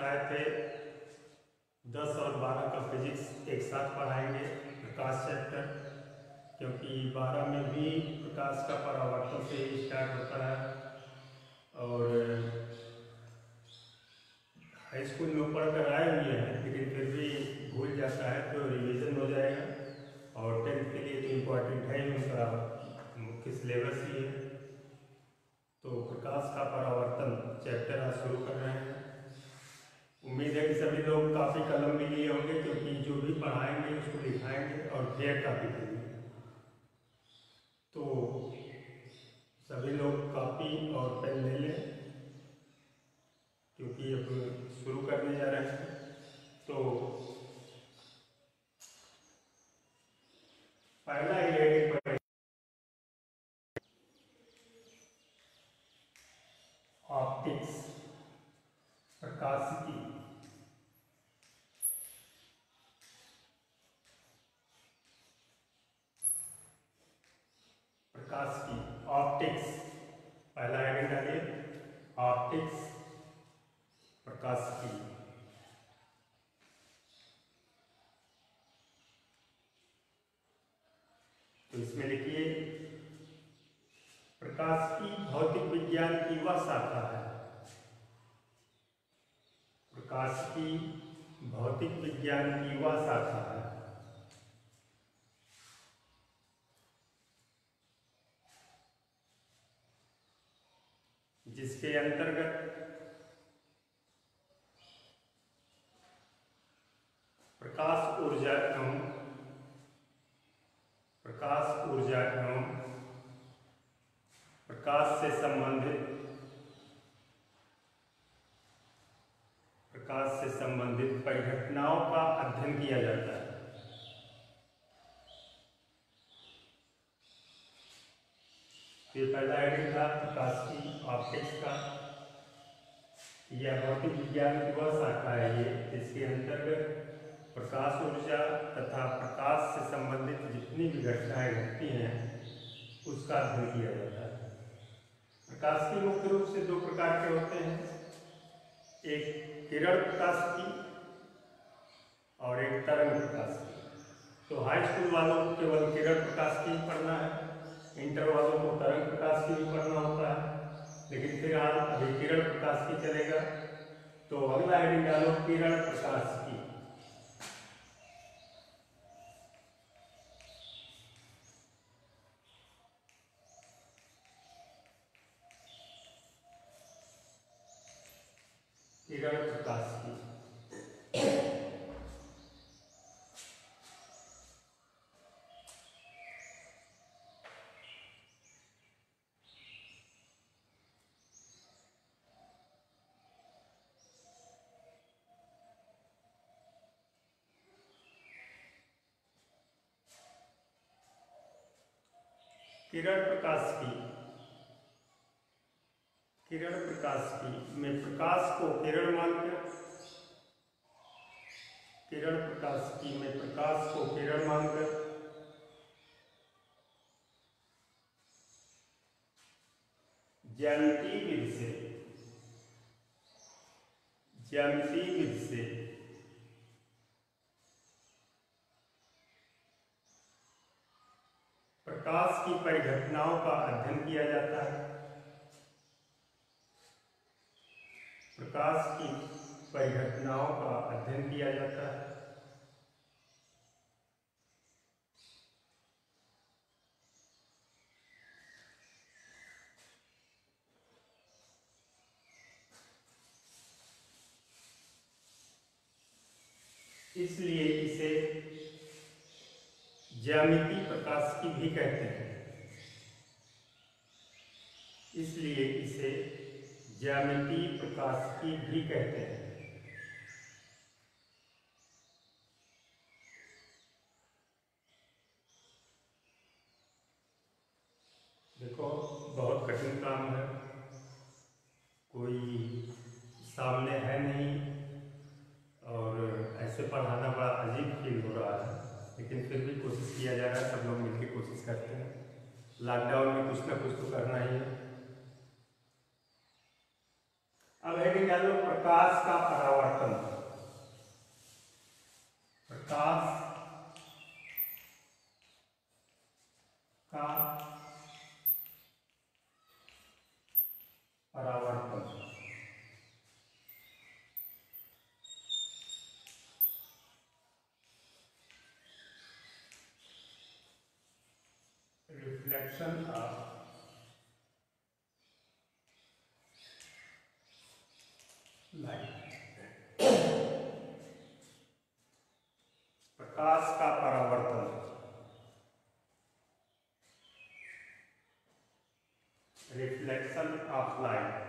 आए थे 10 और 12 का फिजिक्स एक साथ पढ़ाएंगे, प्रकाश चैप्टर, क्योंकि 12 में भी प्रकाश का परावर्तन से ही स्टार्ट होता है और हाई स्कूल में पढ़ कर आए हुए हैं, लेकिन फिर भी भूल जाता है तो रिवीजन हो जाएगा। और 10th के लिए तो इम्पोर्टेंट है ही, उनका मुख्य सिलेबस ही है। तो प्रकाश का परावर्तन चैप्टर आज शुरू कर रहे हैं। उम्मीद है कि सभी लोग काफ़ी कलम भी लिए होंगे, क्योंकि जो भी पढ़ाएंगे उसको लिखाएंगे और फेयर कापी करेंगे। तो सभी लोग कापी और पेन ले लें, क्योंकि अब शुरू करने जा रहे हैं। तो पहला ही हेडिंग पढ़ेंगे, ऑप्टिक्स, प्रकाशिकी। प्रकाशिकी, ऑप्टिक्स, पहला हेडिंग डालिए, ऑप्टिक्स, प्रकाशिकी। तो इसमें लिखिए, प्रकाशिकी भौतिक विज्ञान की वह शाखा है। प्रकाशिकी भौतिक विज्ञान की वह शाखा है जिसके अंतर्गत प्रकाश ऊर्जा एवं प्रकाश से संबंधित परिघटनाओं का अध्ययन किया जाता है। ये पहला हेडिंग था प्रकाशिकी, ऑप्टिक्स का। यह भौतिक विज्ञान की वह शाखा है ये जिसके अंतर्गत प्रकाश ऊर्जा तथा प्रकाश से संबंधित जितनी भी घटनाएं घटती हैं उसका अध्ययन किया जाता है। प्रकाशिकी मुख्य रूप से दो प्रकार के होते हैं, एक किरण प्रकाशिकी और एक तरंग प्रकाशिकी। तो हाई स्कूल वालों को केवल किरण प्रकाशिकी पढ़ना है, इंटर वालों को तरंग प्रकाशिकी भी पढ़ना होता है, लेकिन फिलहाल अभी किरण प्रकाशिकी चलेगा। तो अगला हेडिंग डालो, किरण प्रकाशिकी। किरण प्रकाशिकी, किरण प्रकाशिकी में प्रकाश को किरण मानकर ज्यामितीय विधि से प्रकाश की परिघटनाओं का अध्ययन किया जाता है। प्रकाश की परिघटनाओं का अध्ययन किया जाता है। इसलिए इसे ज्यामितीय प्रकाशिकी भी कहते हैं। देखो, बहुत कठिन काम है, कोई सामने है नहीं और ऐसे पढ़ाना बड़ा अजीब फील हो रहा है, लेकिन फिर भी कोशिश किया जा रहा है। सब लोग मिलकर कोशिश करते हैं। लॉकडाउन में कुछ ना कुछ तो करना ही है। अब हेडिंग डालो, प्रकाश का परावर्तन। रिफ्लेक्शन ऑफ लाइट, प्रकाश का परावर्तन, रिफ्लेक्शन ऑफ लाइट।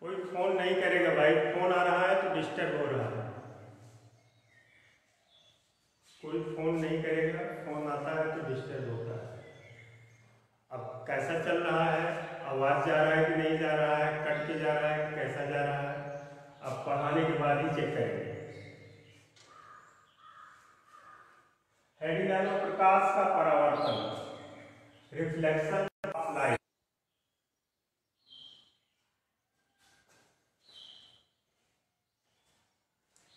कोई फोन नहीं करेगा भाई, फोन आ रहा है तो डिस्टर्ब हो रहा है। कोई फोन नहीं करेगा, फोन आता है तो डिस्टर्ब होता है। अब कैसा चल रहा है, आवाज जा रहा है कि नहीं जा रहा है, कट के जा रहा है कि कैसा जा रहा है, अब पढ़ाने के बाद ही चेक करेंगे। हेडिंग डालो, प्रकाश का परावर्तन, रिफ्लेक्शन ऑफ लाइट।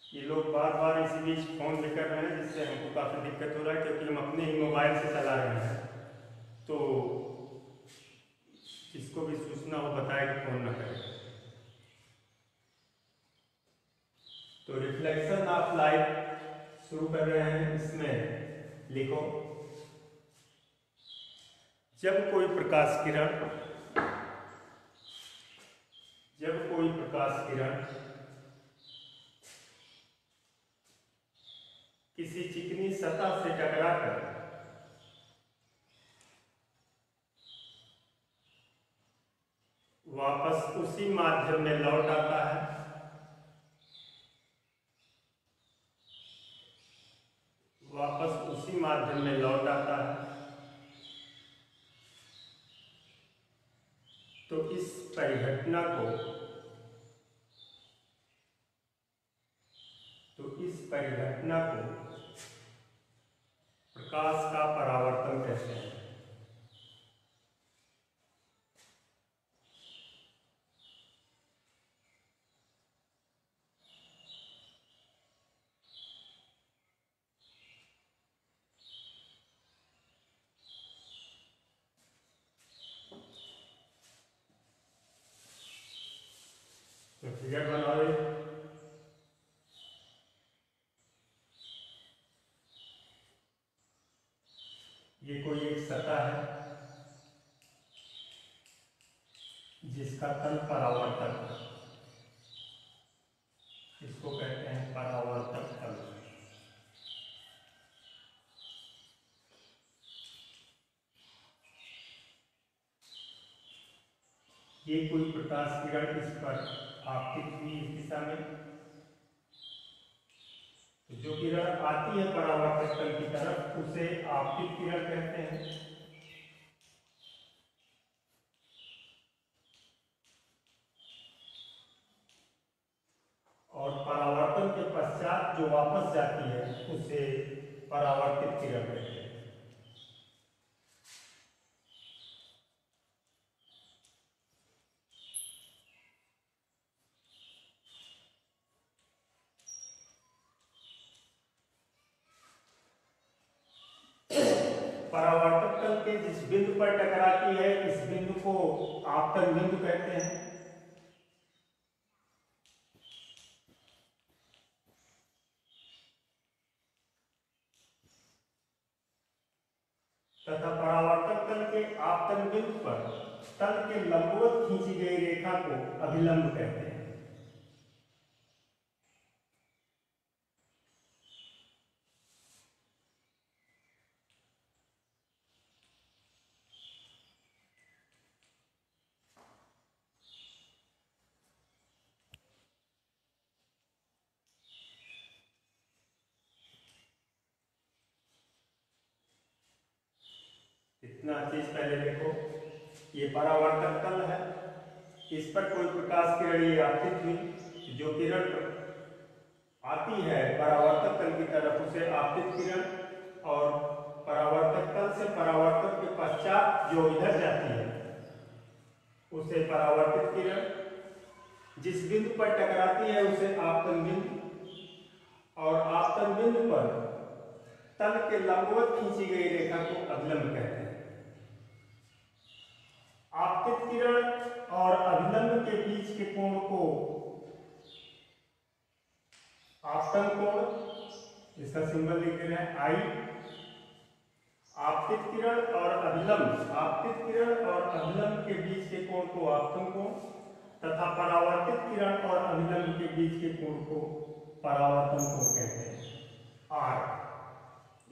ये लोग बार बार इसी बीच फोन भी कर रहे हैं, जिससे हमको काफ़ी दिक्कत हो रहा है, क्योंकि हम अपने ही मोबाइल से चला रहे हैं। तो जिसको भी सूचना हो बताए कि फोन न करें। तो रिफ्लेक्शन ऑफ लाइट शुरू कर रहे हैं। इसमें लिखो, जब कोई प्रकाश किरण किसी चिकनी सतह से टकराकर वापस उसी माध्यम में लौट आता है, तो इस परिघटना को प्रकाश का परावर्तन कहते हैं। तो फिगर बनाओ। ये कोई एक सतह है जिसका तल परावर्तक है, इसको कहते हैं परावर्तक तल। ये कोई प्रकाश किरण इस पर आपतित हुई इस दिशा में, जो किरण आती है परावर्तक तल की तरफ उसे आपतित किरण कहते हैं। और परावर्तन के पश्चात जो वापस जाती है उसे परावर्तित किरण कहते हैं। परावर्तक तल के जिस बिंदु पर टकराती है इस बिंदु को आपतन बिंदु कहते हैं। तथा परावर्तक तल के आपतन बिंदु पर तल के लंबवत खींची गई रेखा को अभिलंब कहते हैं। इतना चीज पहले देखो, ये परावर्तक तल है, इस पर कोई प्रकाश किरण ये आपतित हुई, जो किरण आती है परावर्तक तल की तरफ उसे आपतित किरण, और परावर्तक तल से परावर्तक के पश्चात जो इधर जाती है उसे परावर्तित किरण, जिस बिंदु पर टकराती है उसे आपतन बिंदु, और आपतन बिंदु पर तल के लंबवत खींची गई रेखा को अभिलंब कहते हैं। आपतित किरण और अभिलंब के बीच के कोण को आपतन कोण, इसका सिंबल लिख दे रहे हैं आई। आपतित किरण और अभिलंब के बीच के कोण को आपतन कोण तथा परावर्तित किरण और अभिलंब के बीच के कोण को परावर्तन कोण कहते हैं। आर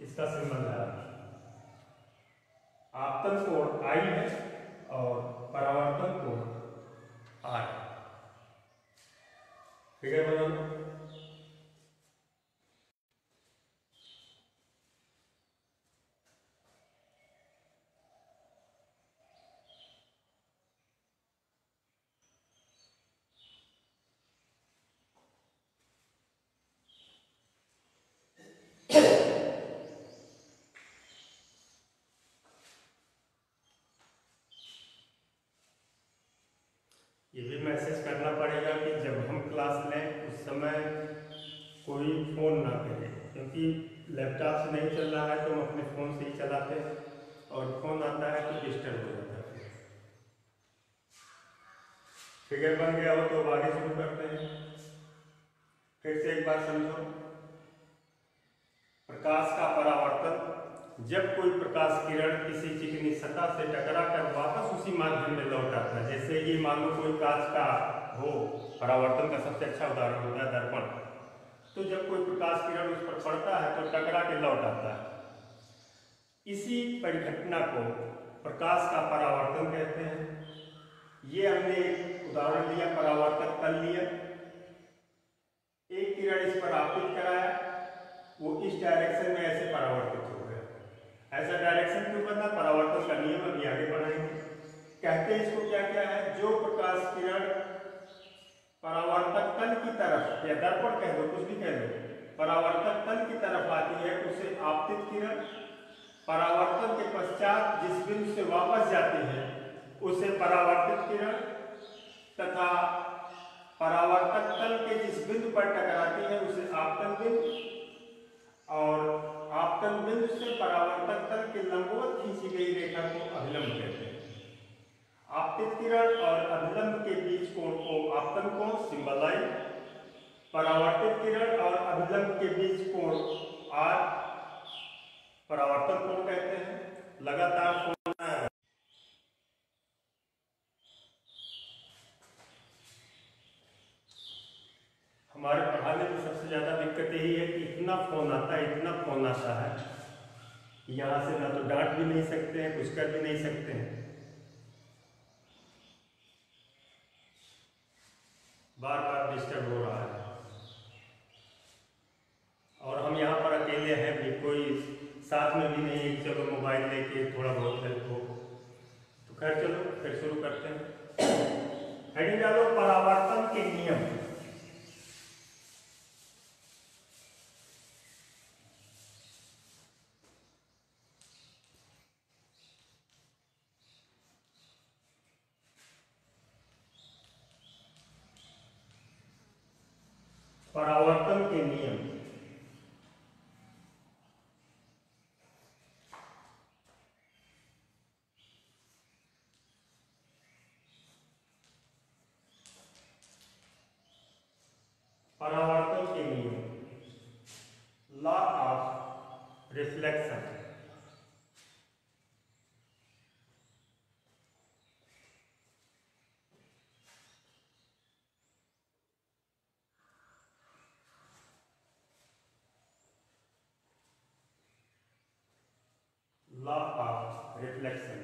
इसका सिंबल है। आपतन कोण आई है और परावर्तन कोण आर। फिगर बनाना। ये भी मैसेज करना पड़ेगा कि जब हम क्लास लें उस समय कोई फ़ोन ना करे, क्योंकि लैपटॉप से नहीं चल रहा है तो हम अपने फ़ोन से ही चलाते हैं और फ़ोन आता है तो डिस्टर्ब हो जाता है। फिगर बन गया हो तो आगे शुरू करते हैं। फिर से एक बार समझो। प्रकाश का परावर्तन, जब कोई प्रकाश किरण किसी चिकनी सतह से टकराकर वापस उसी माध्यम में लौट आता है, जैसे कि मान लो कोई कांच का हो, परावर्तन का सबसे अच्छा उदाहरण होता है दर्पण। तो जब कोई प्रकाश किरण उस पर पड़ता है तो टकरा के लौट आता है। इसी परिघटना को प्रकाश का परावर्तन कहते हैं। ये हमने एक उदाहरण लिया, परावर्तक तल लिया, एक किरण इस पर आपतित कराया, वो इस डायरेक्शन में ऐसे परावर्तित हो गया। ऐसा डायरेक्शन क्यों करना, परावर्तन का नियम अभी आगे बढ़ाएंगे। कहते हैं इसको क्या क्या है, जो प्रकाश किरण परावर्तक तल की तरफ, या दर्पण कह दो, कुछ भी कह दो, परावर्तक तल की तरफ आती है उसे आपतित किरण, परावर्तन के पश्चात जिस बिंदु से वापस जाती है उसे परावर्तित किरण, तथा परावर्तक तल के जिस बिंदु पर टकराती है उसे आपतन बिंदु, और आपतन बिंदु से परावर्तक तल के लंबवत खींची गई रेखा को अभिलंब कहते हैं। आपतित किरण और अभिलंब के बीच कोण को आपतन कोण, सिंबल आई। परावर्तित किरण और अभिलंब के बीच कोण आर, परावर्तन कोण कहते हैं। लगातार कोण हमारे पढ़ाने में सबसे ज़्यादा दिक्कत यही है कि इतना फ़ोन आता है कि यहाँ से ना तो डांट भी नहीं सकते हैं, कुछ कर भी नहीं सकते हैं। बार बार डिस्टर्ब हो रहा है और हम यहाँ पर अकेले हैं भी, कोई साथ में भी नहीं है कि चलो मोबाइल लेके थोड़ा बहुत हेल्प हो। तो खैर चलो फिर शुरू करते हैं। हेडिंग डालो, परावर्तन के नियम। परावर्तन के नियम। परावर्तन के नियम, law of reflection. Law of reflection.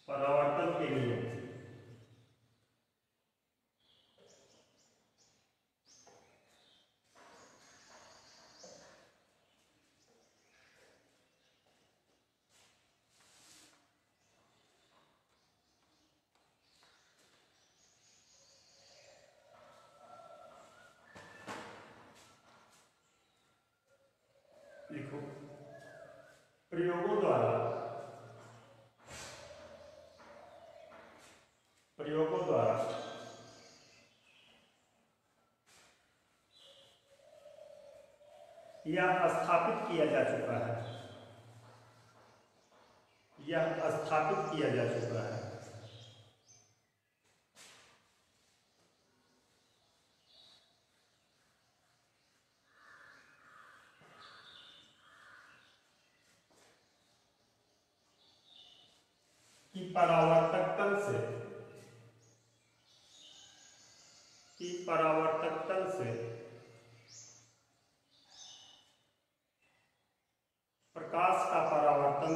परावर्तन के नियम। लिखो, प्रयोगों द्वारा यह स्थापित किया जा चुका है कि परावर्तक तल से प्रकाश का परावर्तन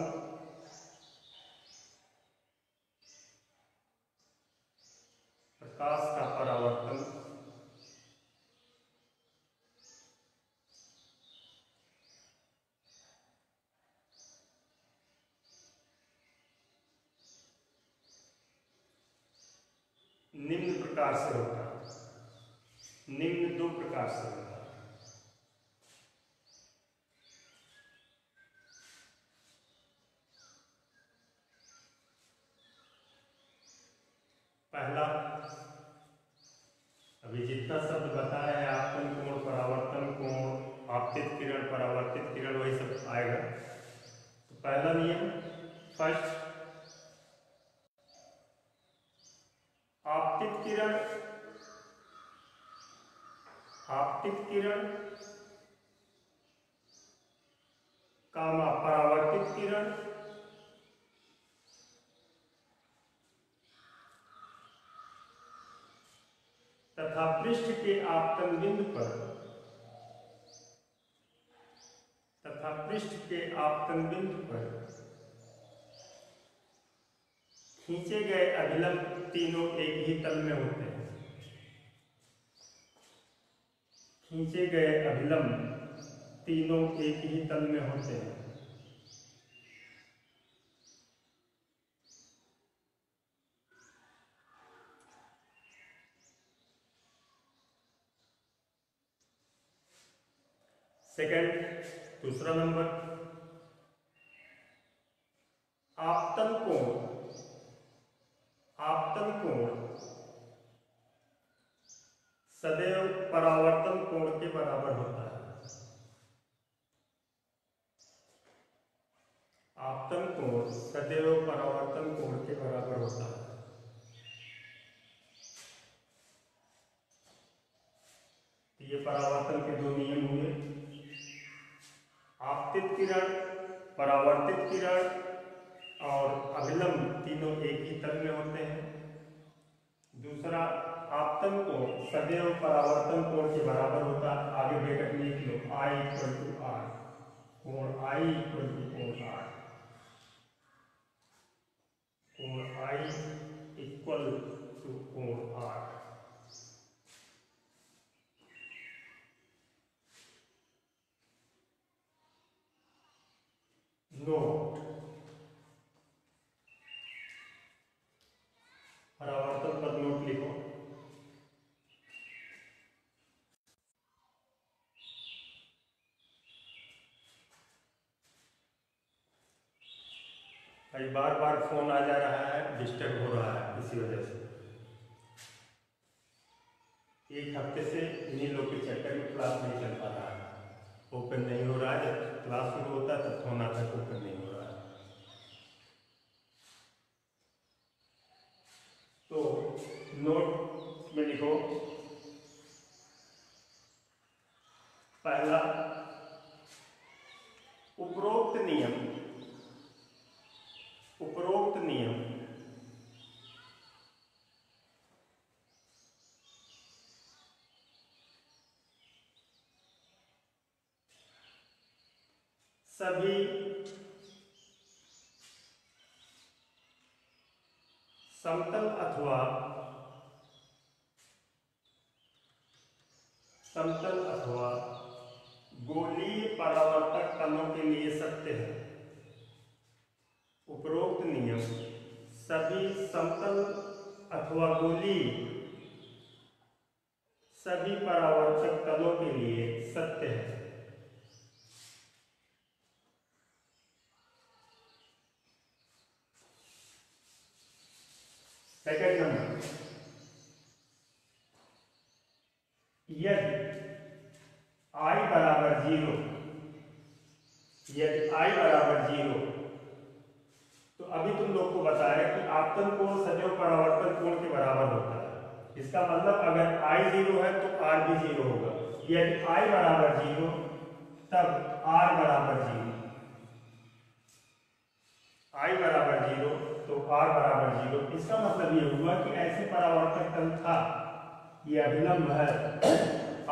निम्न दो प्रकार से होता है। पहला, अभी जितना शब्द बताया है, आपतन कोण, परावर्तन कोण, आपतित किरण, परावर्तित किरण, वही सब आएगा। तो पहला नियम, फर्स्ट, आपतित किरण कामा परावर्तित किरण तथा पृष्ठ के आपतन बिंदु पर खींचे गए अभिलंब तीनों एक ही तल में होते हैं। सेकंड, दूसरा नंबर, आपतन कोण सदैव परावर्तन कोण के बराबर होता है। आपतन कोण सदैव परावर्तन कोण के बराबर होता है। ये परावर्तन के दो नियम हुए। आपतित किरण, परावर्तित किरण और अभिलंब तीनों एक ही तल में होते हैं। दूसरा, आपतन कोण सदैव परावर्तन कोण के बराबर होता है। आगे ब्रैकेट में लिख लो, I इक्वल टू R, कोण I इक्वल टू कोण R, कोण I इक्वल टू कोण R। नोट, परावर्तन पर नोट लिखो। भाई बार बार फोन आ जा रहा है, डिस्टर्ब हो रहा है, इसी वजह से। एक हफ्ते से इन्हीं लोग के चक्कर में क्लास नहीं चल पा रहा है, ओपन नहीं हो रहा है। जब क्लास शुरू होता है तब फोन आता है, ओपन नहीं हो रहा है। तो नोट में लिखो, पहला, उपरोक्त नियम सभी समतल अथवा गोलीय परावर्तक तलों के लिए सत्य है। उपरोक्त नियम सभी समतल अथवा गोलीय सभी परावर्तक तलों के लिए सत्य है। सेकंड नंबर, यदि I बराबर 0, तो अभी तुम लोग को बताया कि आपतन कोण सदैव परावर्तन कोण के बराबर होता है। इसका मतलब अगर I 0 है तो R भी 0 होगा। यदि I बराबर 0 तब R बराबर 0, I बराबर 0 तो R बराबर 0। इसका मतलब ये हुआ कि ऐसे परावर्तक तल था, ये अभिलंब है,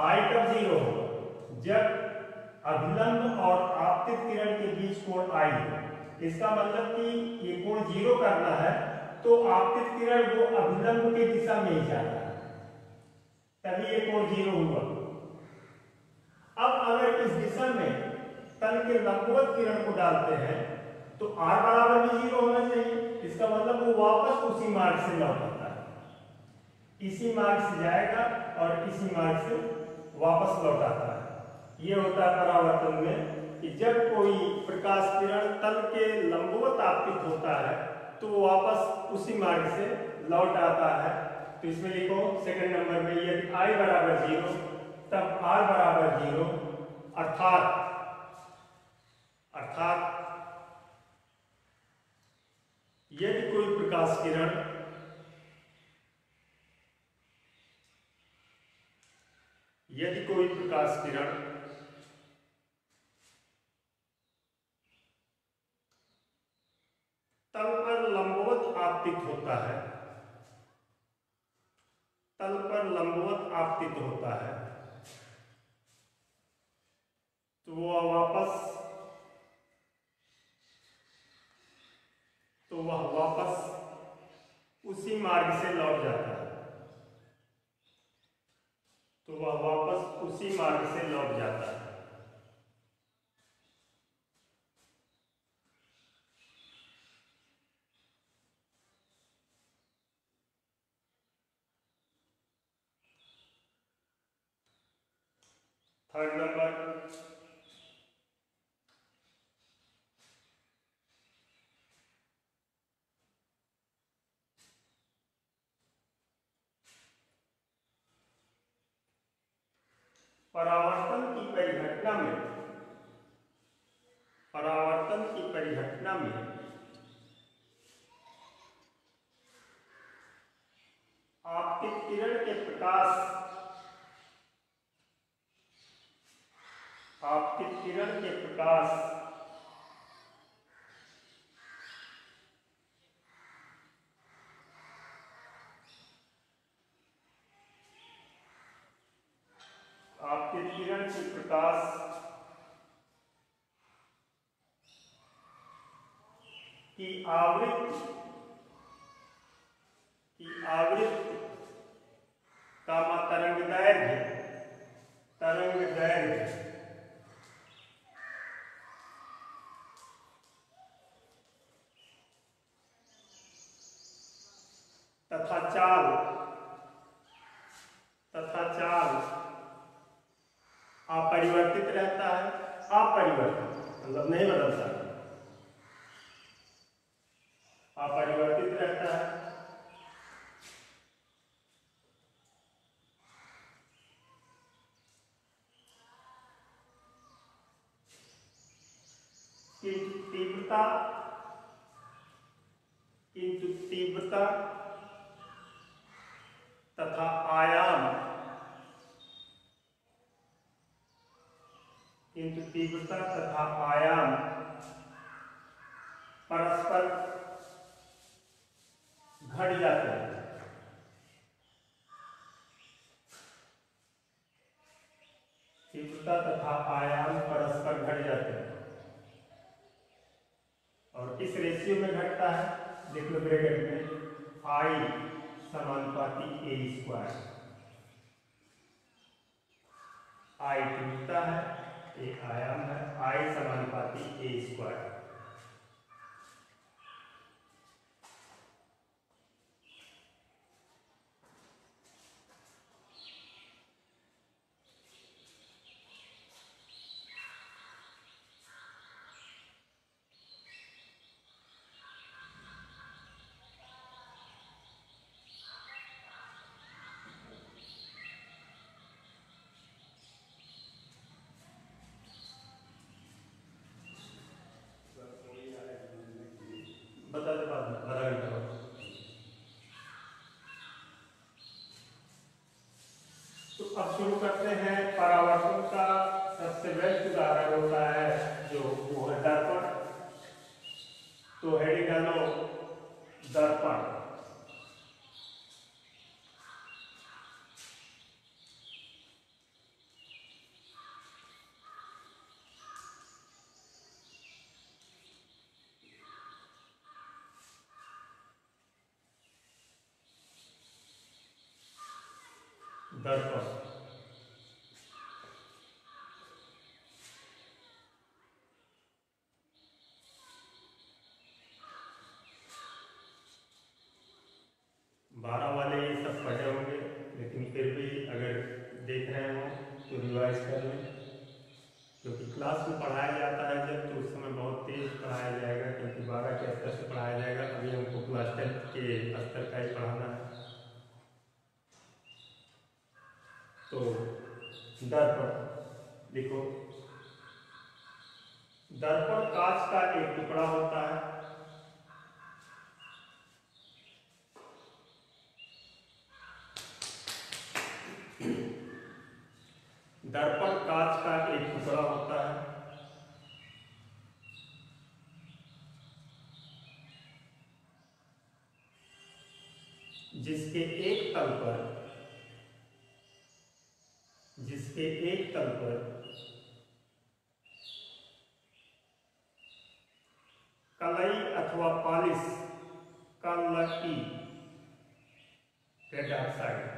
I कब 0 होगा? जब अभिलंब और आपतित किरण के बीच कोण I है। इसका मतलब कि ये कोण 0 करना है तो आपतित किरण वो अभिलंब की दिशा में ही जाना है, तभी ये कोण 0 हुआ। अब अगर इस दिशा में तल के लंबवत किरण को डालते हैं तो R बराबर भी 0 होना चाहिए। इसका मतलब वो वापस उसी मार्ग से लौट आता है, इसी मार्ग से जाएगा और इसी मार्ग से वापस लौट आता है। ये होता है परावर्तन में कि जब कोई प्रकाश किरण तल के लंबवत आपतित होता है तो वो वापस उसी मार्ग से लौट आता है। तो इसमें लिखो सेकंड नंबर में, यदि I बराबर 0 तब R बराबर 0, अर्थात यदि कोई प्रकाश किरण तल पर लंबवत आपतित होता है तो वह वापस उसी मार्ग से लौट जाता है। थर्ड नंबर, परावर्तन की परिघटना में आपतित किरण के प्रकाश की आवृत्ति का तरंग दैर्घ्य तथा चाल अपरिवर्तित रहता है। मतलब नहीं बदलता, अपरिवर्तित रहता है। किंतु तीव्रता तथा आयाम परस्पर घट जाते हैं। तीव्रता तथा आयाम परस्पर घट जाते हैं। और किस रेशियो में घटता है? देख लो ब्रैकेट में, आई समानुपाती ए स्क्वायर। आई तीव्रता है, एक आयाम है, आई समानुपाती ए स्क्वायर। बता दे बाद में, आधा घंटा बाद। तो अब शुरू करते हैं। परावर्तन का सबसे बेस्ट उदाहरण होता है जो वो है दर्पण। तो हेडिंग डालो दर्पण। दर्पण बारह वाले ये सब पढ़े होंगे, लेकिन फिर भी अगर देख रहे हो तो रिवाइज कर लें, क्योंकि क्लास में पढ़ाया जाता है जब तो उस समय बहुत तेज पढ़ाया जाएगा, क्योंकि 12 के स्तर से पढ़ाया जाएगा। अभी हमको क्लास 10 के स्तर का ही पढ़ाना है। तो दर्पण लिखो। दर्पण कांच का एक टुकड़ा होता है। दर्पण कांच का एक टुकड़ा होता है जिसके एक तल पर कलई अथवा पॉलिश कलई रेड ऑक्साइड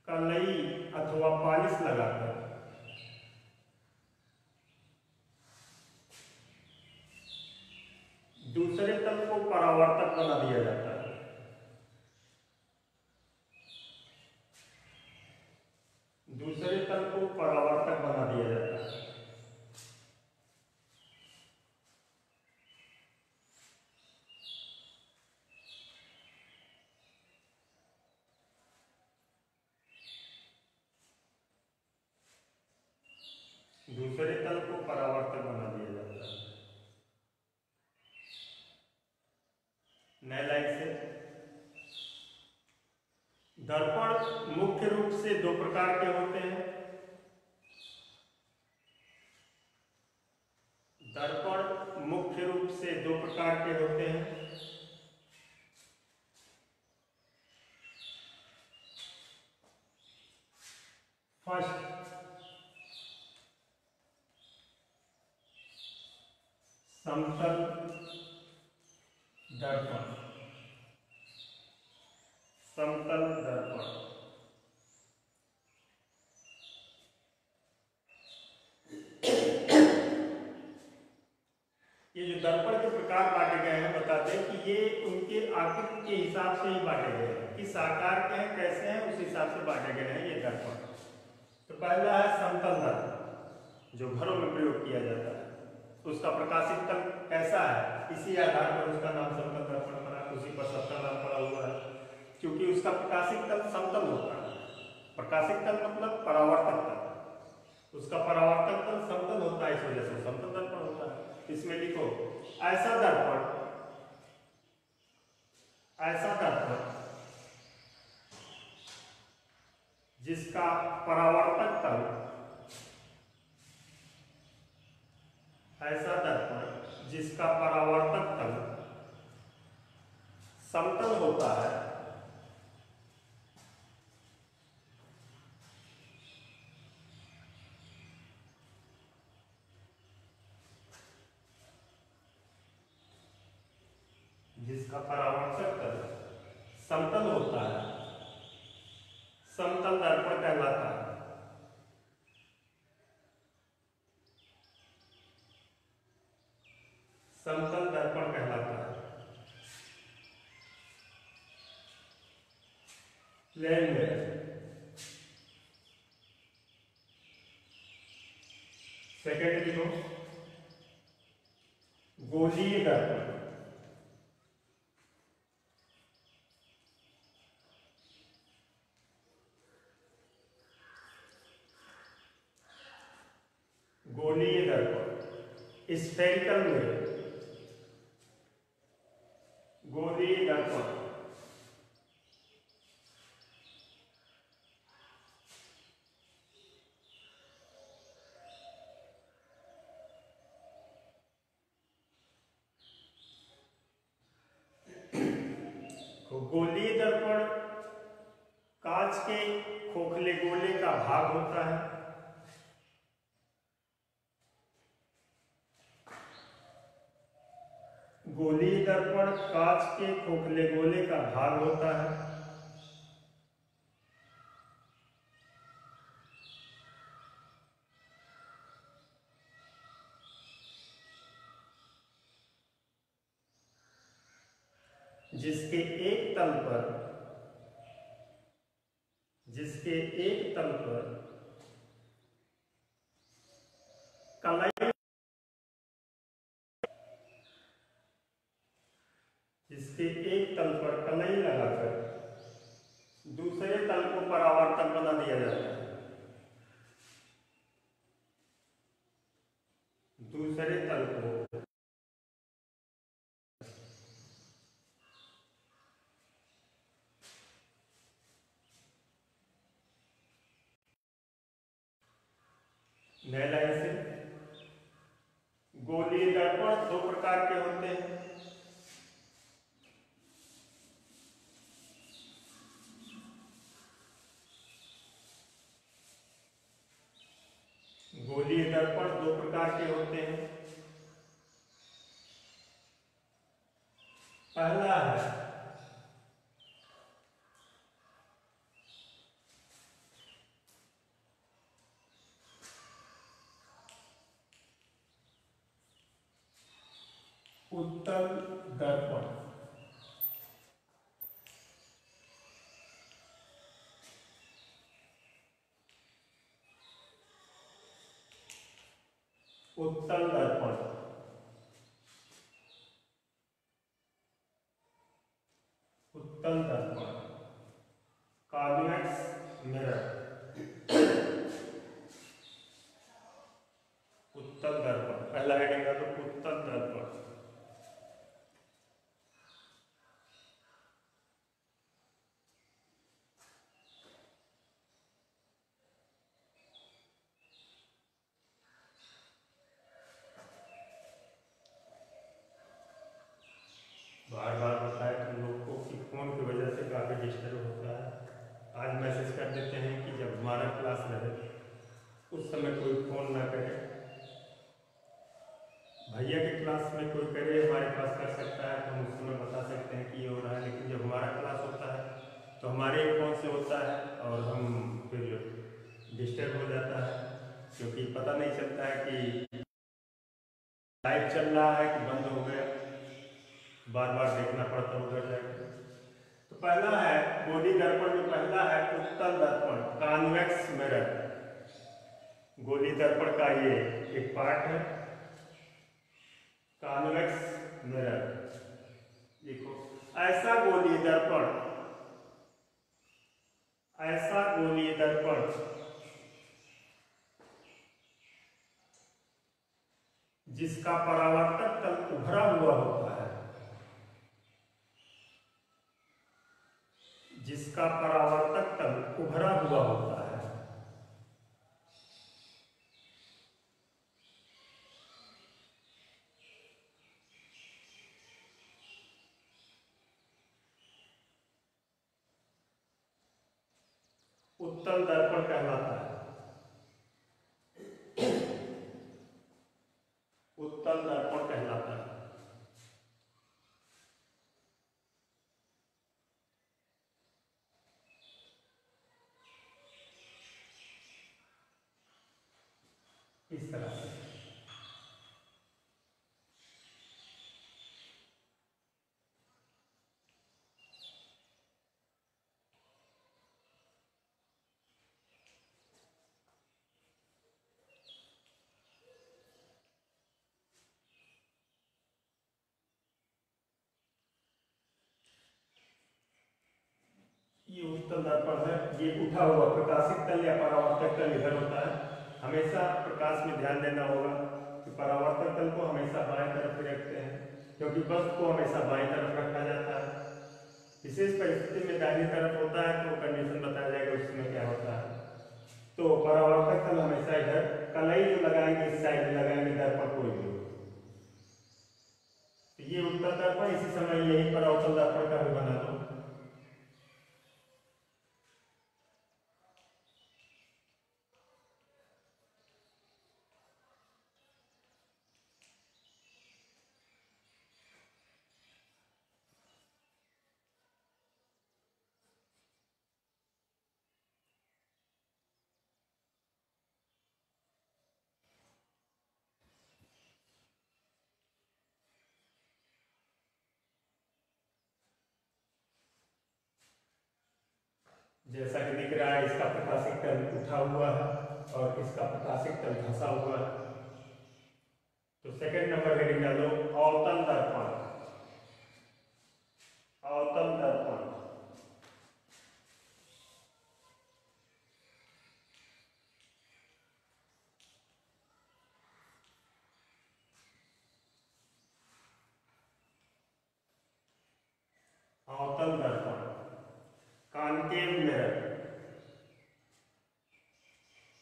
कलई अथवा पॉलिश लगाकर दूसरे तल को परावर्तक बना दिया जाता है। दूसरे तल को परावर्तक बना दिया जाता है। दूसरे तल को परावर्तक बना दिया जाता है। नए लाइन से दर्पण मुख्य रूप से दो प्रकार के होते हैं। दर्पण मुख्य रूप से दो प्रकार के होते हैं। फर्स्ट समतल दर्पण। समतल दर्पण ये जो दर्पण के प्रकार बांटे गए हैं, बताते हैं कि ये उनके आकृति के हिसाब से ही बांटे गए हैं, किस आकार के हैं, कैसे हैं, उस हिसाब से बांटे गए हैं ये दर्पण। तो पहला है समतल दर्पण, जो घरों में प्रयोग किया जाता है। उसका प्रकाशित तल कैसा है, इसी आधार पर उसका नाम समतल दर्पण पड़ा, उसी पर सबका नाम पड़ा हुआ है, क्योंकि उसका प्रकाशित तल समतल होता है। प्रकाशित तल मतलब परावर्तक तल, उसका परावर्तक तल समतल होता है, इस वजह से समतल दर्पण होता है। इसमें लिखो ऐसा दर्पण जिसका परावर्तक तल समतल होता है, जिसका परावर्तक तल प्लेन मिरर। सेकेंड देखो, गोलीय दर्पण। गोलीय दर्पण, स्फेरिकल मिरर। गोलीय दर्पण, गोलीय दर्पण कांच के खोखले गोले का भाग होता है। गोलीय दर्पण कांच के खोखले गोले का भाग होता है। जिसके एक तल पर कलाई, जिसके एक तल पर कलाई लगाकर दूसरे तल को परावर्तक बना दिया जाता है। दूसरे तल को नए लाइन से, गोलीय दर्पण दो प्रकार के होते हैं। गोलीय दर्पण दो प्रकार के होते हैं। पहला है उत्तल दर्पण। उत्तल दर्पण, उत्तल दर्पण, कॉन्वेक्स मिरर। उत्तल दर्पण पहला हेडिंग है, तो उत्तल दर्पण। बार बार बताए तुम लोग को कि फोन की वजह से काफ़ी डिस्टर्ब होता है। आज मैसेज कर देते हैं कि जब हमारा क्लास रहे उस समय कोई फ़ोन ना करे। भैया की क्लास में कोई करे हमारे पास कर सकता है, तो हम उस समय बता सकते हैं कि ये हो रहा है। लेकिन जब हमारा क्लास होता है तो हमारे फ़ोन से होता है और हम फिर डिस्टर्ब हो जाता है, क्योंकि पता नहीं चलता है कि लाइव चल रहा है कि बंद हो गया। बार बार देखना पड़ता है उधर जाकर। तो पहला है गोलीय दर्पण में, पहला है उत्तल दर्पण, कॉन्वेक्स मिरर। गोलीय दर्पण का ये एक पार्ट है, कॉन्वेक्स मिरर। देखो, ऐसा गोलीय दर्पण जिसका परावर्तक तल उभरा हुआ होता है, जिसका परावर्तक तल उभरा हुआ होता है, उत्तल दर्पण कहलाता है। उत्तल दर्पण कहलाता है। इस तरह से उत्तल दर्पण है, ये उठा हुआ प्रकाशित तल या परावर्तक तल इधर होता है। हमेशा प्रकाश में ध्यान देना होगा कि परावर्तक तल को हमेशा बाएं तरफ ही रखते हैं, क्योंकि वस्तु को हमेशा बाएं तरफ रखा जाता है। विशेष परिस्थिति में दाहिनी तरफ होता है तो कंडीशन बताया जाएगा उसमें क्या होता है। तो परावर्तक तल हमेशा इधर, कलई जो लगाएंगे इस साइड में लगाएंगे दर्पण कोई भी। तो ये उत्तल दर्पण, इसी समय यही पर अवतल दर्पण का भी बना दो। जैसा कि दिख रहा है इसका प्रकाशिक तल उठा हुआ है और इसका प्रकाशिक तल धंसा हुआ है। तो सेकंड नंबर हेडिंग डालो अवतल दर्पण। अवतल दर्पण, अवतल दर्पण, कॉनकेव मिरर,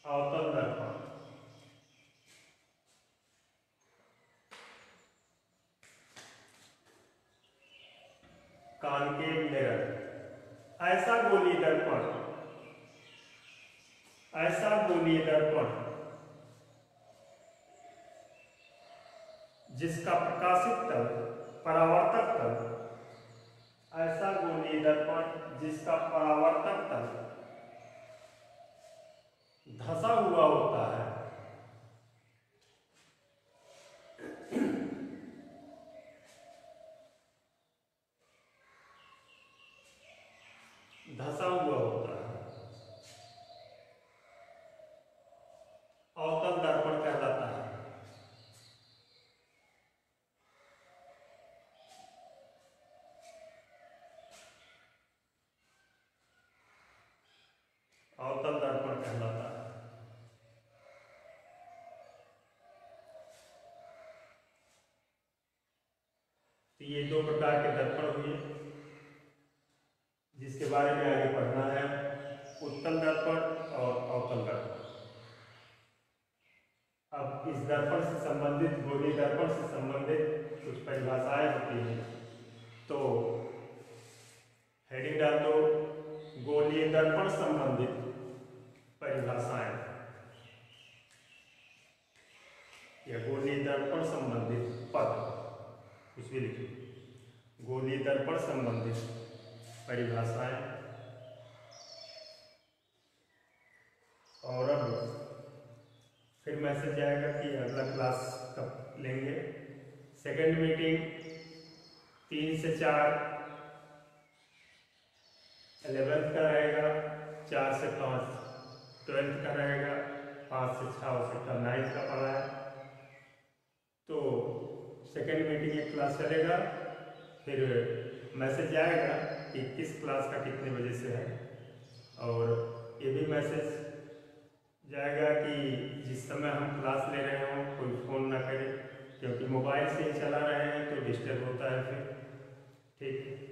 अवतल दर्पण, कॉनकेव मिरर। ऐसा गोलीय दर्पण, ऐसा गोलीय दर्पण जिसका प्रकाशित तल परावर्तक तल, ऐसा गोलीय दर्पण जिसका परावर्तक तल धंसा हुआ होता है, धंसा हुआ होता है, अवतल दर्पण कहलाता है। अवतल दर्पण कहलाता है। तो ये दो प्रकार के दर्पण हुए जिसके बारे में आगे पढ़ना है, उत्तल दर्पण और अवतल दर्पण। अब इस दर्पण से संबंधित, गोलीय दर्पण से संबंधित कुछ परिभाषाएं होती हैं। तो हेडिंग डाल दो गोलीय दर्पण संबंधित परिभाषाएं या गोलीय दर्पण संबंधित पद, कुछ भी लिखिए। गोलीय दर्पण संबंधित परिभाषाएं। और अब फिर मैसेज आएगा कि अगला क्लास कब लेंगे। सेकंड मीटिंग 3 से 4 11th का रहेगा, 4 से 5 12th का रहेगा, 5 से 6 हो सकता 9th का पढ़ा है। तो सेकेंड मीटिंग एक क्लास चलेगा, फिर मैसेज आएगा कि किस क्लास का कितने बजे से है। और ये भी मैसेज जाएगा कि जिस समय हम क्लास ले रहे हों कोई फ़ोन ना करे, क्योंकि मोबाइल से ही चला रहे हैं तो डिस्टर्ब होता है फिर। ठीक है।